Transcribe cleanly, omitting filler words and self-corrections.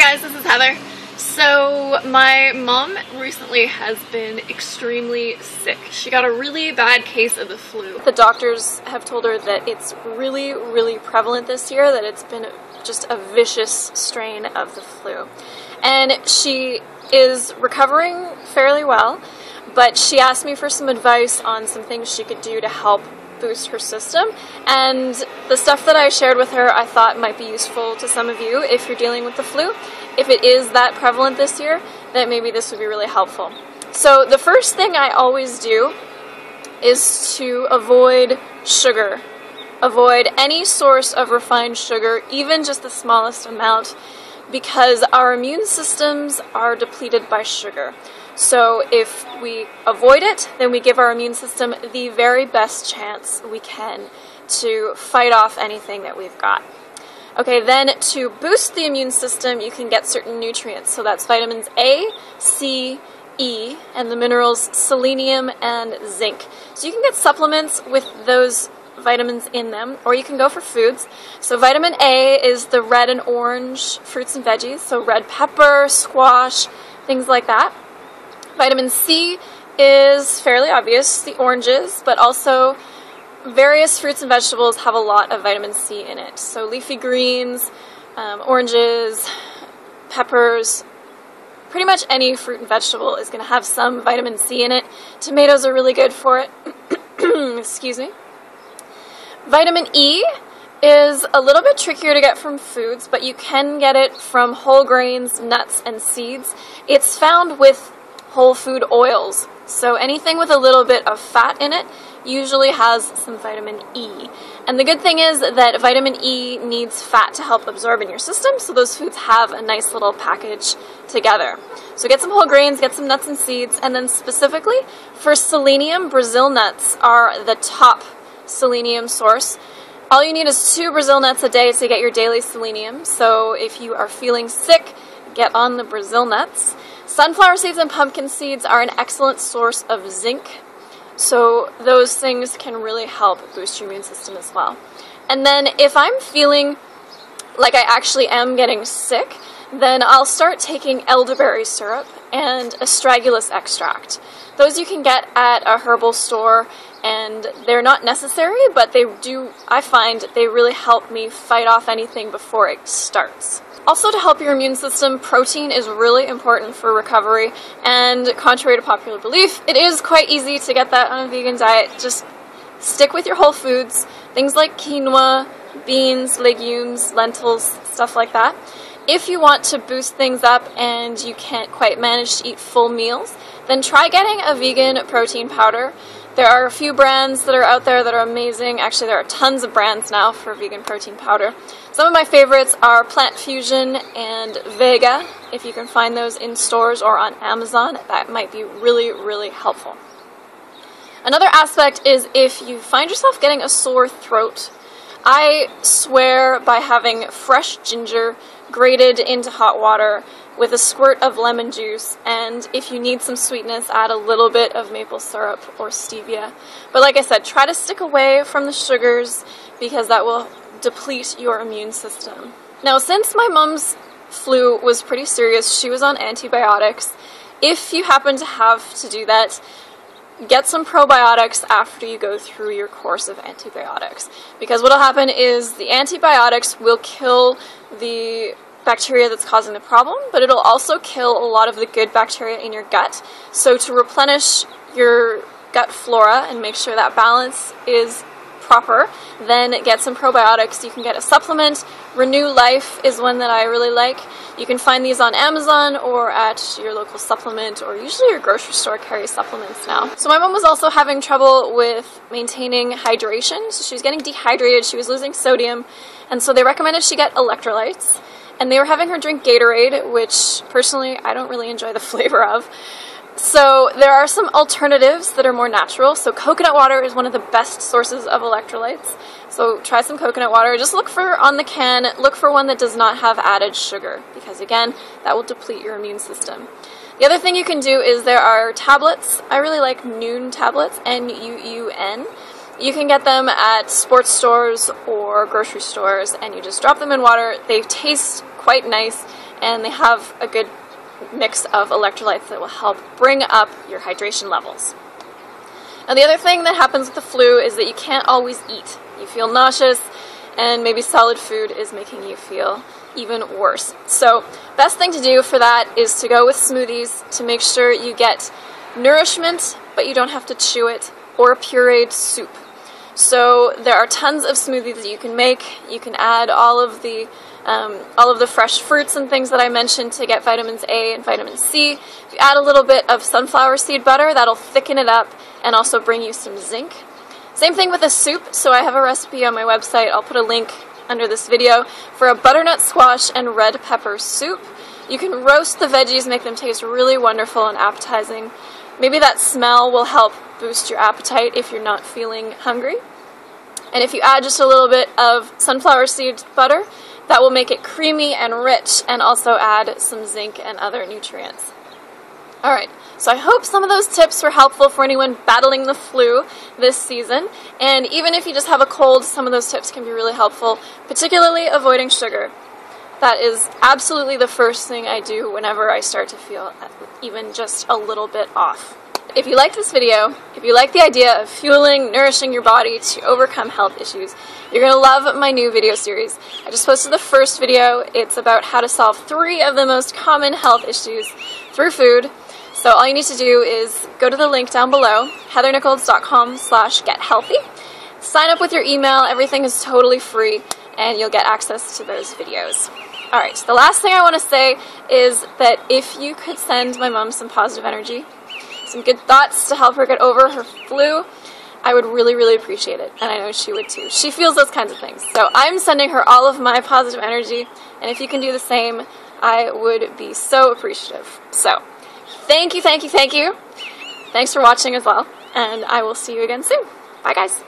guys, this is Heather. So my mom recently has been extremely sick. She got a really bad case of the flu. The doctors have told her that it's really prevalent this year, that it's been just a vicious strain of the flu. And she is recovering fairly well, but she asked me for some advice on some things she could do to help boost her system, and the stuff that I shared with her I thought might be useful to some of you if you're dealing with the flu. If it is that prevalent this year, then maybe this would be really helpful. So the first thing I always do is to avoid sugar. Avoid any source of refined sugar, even just the smallest amount, because our immune systems are depleted by sugar. So if we avoid it, then we give our immune system the very best chance we can to fight off anything that we've got. Okay, then to boost the immune system, you can get certain nutrients. So that's vitamins A, C, E, and the minerals selenium and zinc. So you can get supplements with those vitamins in them, or you can go for foods. So vitamin A is the red and orange fruits and veggies, so red pepper, squash, things like that. Vitamin C is fairly obvious, the oranges, but also various fruits and vegetables have a lot of vitamin C in it. So leafy greens, oranges, peppers, pretty much any fruit and vegetable is going to have some vitamin C in it. Tomatoes are really good for it. Excuse me. Vitamin E is a little bit trickier to get from foods, but you can get it from whole grains, nuts, and seeds. It's found with whole food oils. So anything with a little bit of fat in it usually has some vitamin E. And the good thing is that vitamin E needs fat to help absorb in your system, so those foods have a nice little package together. So get some whole grains, get some nuts and seeds, and then specifically for selenium, Brazil nuts are the top selenium source. All you need is 2 Brazil nuts a day to get your daily selenium. So if you are feeling sick, get on the Brazil nuts. Sunflower seeds and pumpkin seeds are an excellent source of zinc, so those things can really help boost your immune system as well. And then if I'm feeling like I actually am getting sick, then I'll start taking elderberry syrup and astragalus extract. Those you can get at a herbal store, and they're not necessary, but I find they really help me fight off anything before it starts. Also, to help your immune system, protein is really important for recovery, and contrary to popular belief, it is quite easy to get that on a vegan diet. Just stick with your whole foods, things like quinoa, beans, legumes, lentils, stuff like that. If you want to boost things up and you can't quite manage to eat full meals, then try getting a vegan protein powder. There are a few brands that are out there that are amazing. Actually, there are tons of brands now for vegan protein powder. Some of my favorites are Plant Fusion and Vega. If you can find those in stores or on Amazon, that might be really helpful. Another aspect is if you find yourself getting a sore throat, I swear by having fresh ginger grated into hot water with a squirt of lemon juice, and if you need some sweetness, add a little bit of maple syrup or stevia. But like I said, try to stick away from the sugars because that will deplete your immune system. Now, since my mom's flu was pretty serious, she was on antibiotics. If you happen to have to do that, get some probiotics after you go through your course of antibiotics, because what will happen is the antibiotics will kill the bacteria that's causing the problem, but it'll also kill a lot of the good bacteria in your gut. So to replenish your gut flora and make sure that balance is proper, then get some probiotics. You can get a supplement. Renew Life is one that I really like. You can find these on Amazon or at your local supplement, or usually your grocery store carries supplements now. So my mom was also having trouble with maintaining hydration. So she was getting dehydrated, she was losing sodium, and so they recommended she get electrolytes. And they were having her drink Gatorade, which personally I don't really enjoy the flavor of. So there are some alternatives that are more natural. So coconut water is one of the best sources of electrolytes. So try some coconut water. Just look for, on the can, look for one that does not have added sugar, because again, that will deplete your immune system. The other thing you can do is there are tablets. I really like Nuun tablets, N-U-U-N. You can get them at sports stores or grocery stores, and you just drop them in water. They taste quite nice, and they have a good mix of electrolytes that will help bring up your hydration levels. Now the other thing that happens with the flu is that you can't always eat. You feel nauseous, and maybe solid food is making you feel even worse. So best thing to do for that is to go with smoothies to make sure you get nourishment, but you don't have to chew it, or pureed soup. So there are tons of smoothies that you can make. You can add all of the fresh fruits and things that I mentioned to get vitamins A and vitamin C. If you add a little bit of sunflower seed butter, that'll thicken it up and also bring you some zinc. Same thing with a soup. So I have a recipe on my website. I'll put a link under this video for a butternut squash and red pepper soup. You can roast the veggies, make them taste really wonderful and appetizing. Maybe that smell will help boost your appetite if you're not feeling hungry. And if you add just a little bit of sunflower seed butter, that will make it creamy and rich and also add some zinc and other nutrients. Alright, so I hope some of those tips were helpful for anyone battling the flu this season. And even if you just have a cold, some of those tips can be really helpful, particularly avoiding sugar. That is absolutely the first thing I do whenever I start to feel even just a little bit off. If you like this video, if you like the idea of fueling, nourishing your body to overcome health issues, you're going to love my new video series. I just posted the first video. It's about how to solve 3 of the most common health issues through food. So all you need to do is go to the link down below, heathernichols.com/gethealthy. Sign up with your email. Everything is totally free, and you'll get access to those videos. Alright, so the last thing I want to say is that if you could send my mom some positive energy, some good thoughts to help her get over her flu, I would really, really appreciate it. And I know she would too. She feels those kinds of things. So I'm sending her all of my positive energy, and if you can do the same, I would be so appreciative. So, thank you, thank you, thank you. Thanks for watching as well, and I will see you again soon. Bye, guys.